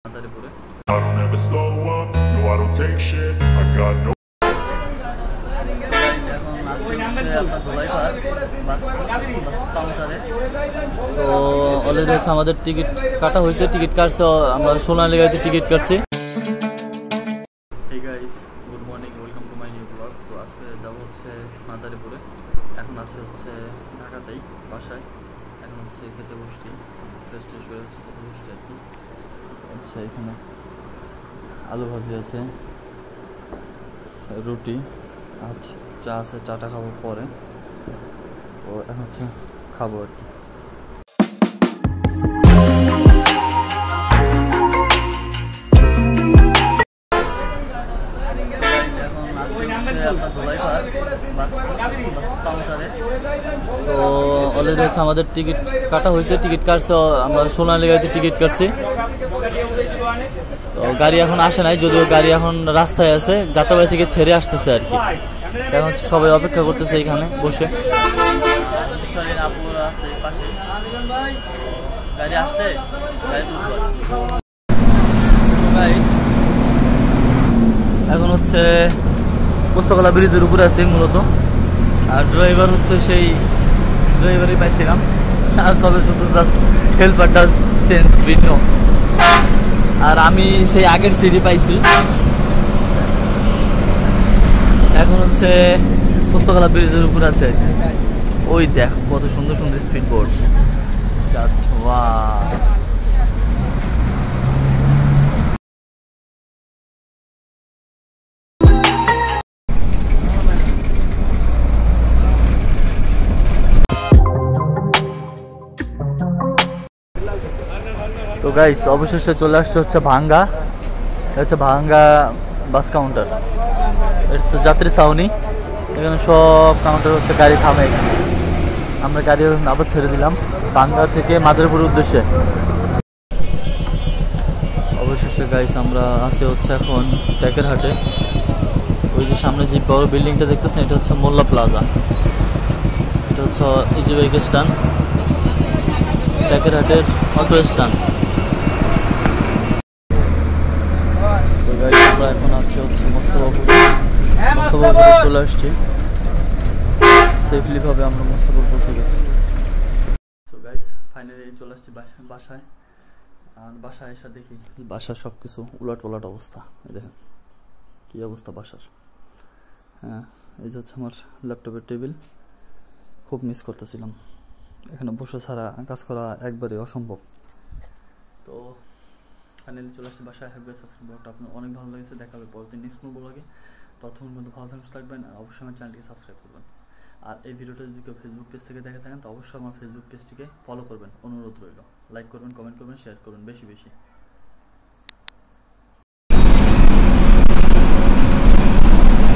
I don't ever slow up, no I don't take shit, I got no তো already হচ্ছে আমাদের ticket কাটা হয়েছে, টিকিট কাটছে, আমরা সোনালীগাইতে টিকিট কাটছি। Hey guys, good morning, welcome to my new blog. তো আজকে যাব হচ্ছে মাদারীপুরে। এখন আছে হচ্ছে ঢাকাতেই বাসায়। এখন হচ্ছে খেতে বসছি, ফ্রেশ ট্রেশ হয়ে হচ্ছে খেতে বসছি আর কি। আচ্ছা, এখানে আলু ভাজি আছে, রুটি, আচ্ছা চা আছে, চাটা খাবো পরে। তো এখন হচ্ছে খাবো আর কি। তো অলরেডি হচ্ছে আমাদের টিকিট কাটা হয়েছে, টিকিট কাটছে, আমরা সোনালীগাইতে টিকিট কাটছি। তো গাড়ি এখন আসে নাই, যদিও গাড়ি এখন রাস্তায় আছে, যাত্রাবাড়ি থেকে ছেড়ে আসতেছে আর কি। এখন সবাই অপেক্ষা করতেছে এখানে বসে। গাড়ি আসতে এখন হচ্ছে পোস্তকলা ব্রিজের উপরে আছে মূলত, আর ড্রাইভার হচ্ছে সেই ড্রাইভারই পাইছিলাম, আর তবে শুধু জাস্ট হেল্পারটা চেঞ্জ ভিন্ন। আর আমি সেই আগের সিটই পাইছি। এখন হচ্ছে পোস্তকলা ব্রিজের উপরে আছে, ওই দেখ কত সুন্দর সুন্দর স্পিড বোর্ড, জাস্ট ওয়াও। তো গাইস, অবশেষে চলে আসছে হচ্ছে ভাঙ্গা, হচ্ছে ভাঙ্গা বাস কাউন্টার। এটা হচ্ছে যাত্রী ছাউনি, এখানে সব কাউন্টার হচ্ছে গাড়ি থামে এখানে। আমরা গাড়ি আবার ছেড়ে দিলাম ভাঙ্গা থেকে মাদারীপুরের উদ্দেশ্যে। অবশেষে গাইস আমরা আছি হচ্ছে এখন টেকেরহাটে। ওই যে সামনে যে বড় বিল্ডিংটা দেখতেছেন, এটা হচ্ছে মোল্লা প্লাজা, এটা হচ্ছে ইজি বাইক স্ট্যান্ড, টেকেরহাটের অটো স্ট্যান্ড। তো গাইস আমরা এখন আছি হচ্ছে মোস্তফাপুরে চলে আসছি, সেফলি ভাবে আমরা মোস্তফাপুর পৌঁছে গেছি। সো গাইস ফাইনালি চলে আসছি বাসায়। আর বাসায় এসে দেখি বাসার সব কিছু উলট পালট অবস্থা। দেখেন কী অবস্থা বাসার। হ্যাঁ, এই যে হচ্ছে আমার ল্যাপটপের টেবিল, খুব মিস করতেছিলাম। এখানে বসে ছাড়া কাজ করা একবারে অসম্ভব। তো ফাইনালি চলে আসছি বাসায়। হ্যাভ গাইস, আজকের ব্লগটা আপনার অনেক ভালো লেগেছে। দেখা হবে পরদিন নেক্সট কোনো ব্লগে। ততক্ষণ পর্যন্ত ভালো থাকবেন, আর অবশ্যই আমার চ্যানেলটিকে সাবস্ক্রাইব করবেন। আর এই ভিডিওটা যদি কেউ ফেসবুক পেজ থেকে দেখে থাকেন, তো অবশ্যই আমার ফেসবুক পেজটিকে ফলো করবেন, অনুরোধ রইল। লাইক করবেন, কমেন্ট করবেন, শেয়ার করবেন বেশি বেশি।